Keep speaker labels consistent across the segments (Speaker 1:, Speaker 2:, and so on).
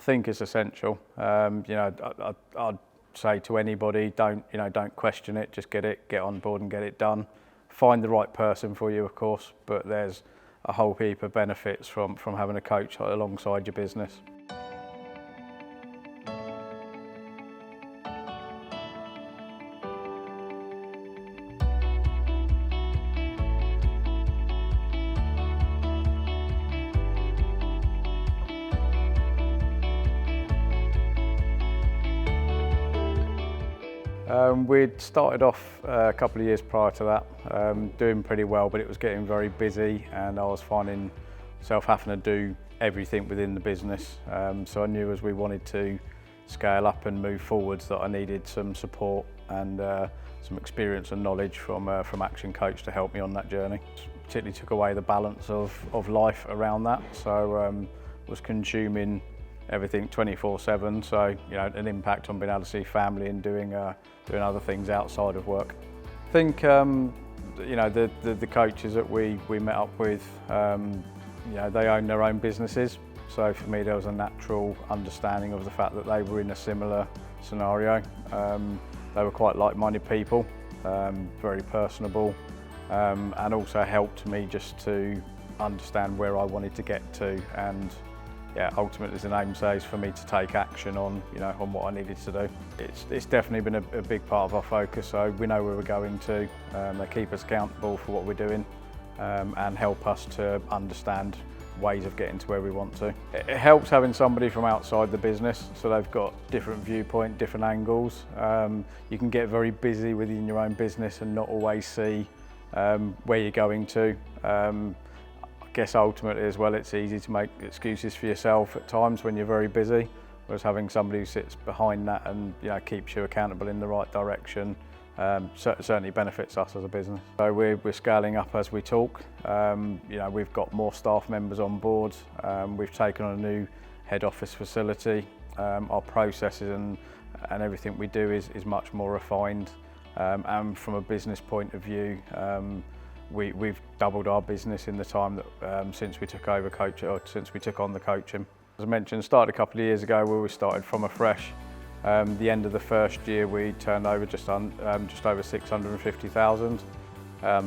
Speaker 1: think it's essential. I'd say to anybody, don't question it. Just get on board and get it done. Find the right person for you, of course, but there's a whole heap of benefits from having a coach alongside your business. We'd started off a couple of years prior to that, doing pretty well, but it was getting very busy and I was finding myself having to do everything within the business. So I knew as we wanted to scale up and move forwards that I needed some support and some experience and knowledge from ACTIONCoach to help me on that journey. Particularly took away the balance of life around that, so was consuming everything 24/7, so an impact on being able to see family and doing other things outside of work. I think the coaches that we met up with, they own their own businesses, so for me there was a natural understanding of the fact that they were in a similar scenario. They were quite like-minded people, very personable, and also helped me just to understand where I wanted to get to, and ultimately, as the name says, for me to take action on what I needed to do. It's definitely been a big part of our focus, so we know where we're going to. They keep us accountable for what we're doing and help us to understand ways of getting to where we want to. It helps having somebody from outside the business, so they've got different viewpoint, different angles. You can get very busy within your own business and not always see where you're going to. I guess ultimately as well, it's easy to make excuses for yourself at times when you're very busy, whereas having somebody who sits behind that and keeps you accountable in the right direction certainly benefits us as a business. So we're scaling up as we talk. We've got more staff members on board. We've taken on a new head office facility. Our processes and everything we do is much more refined. And from a business point of view, we've doubled our business in the time that since we took over since we took on the coaching. As I mentioned, started a couple of years ago where we started from afresh. The end of the first year we turned over just over 650,000.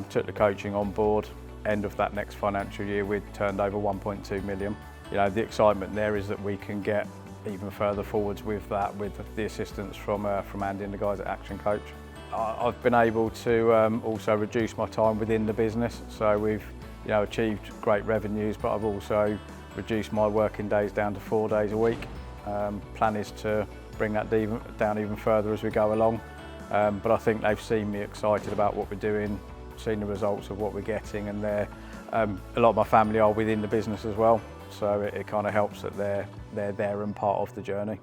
Speaker 1: Took the coaching on board. End of that next financial year we'd turned over 1.2 million. The excitement there is that we can get even further forwards with that, with the assistance from Andy and the guys at ACTIONCoach. I've been able to also reduce my time within the business, so we've achieved great revenues, but I've also reduced my working days down to 4 days a week. Plan is to bring that down even further as we go along, but I think they've seen me excited about what we're doing, seen the results of what we're getting, and a lot of my family are within the business as well, so it kind of helps that they're there and part of the journey.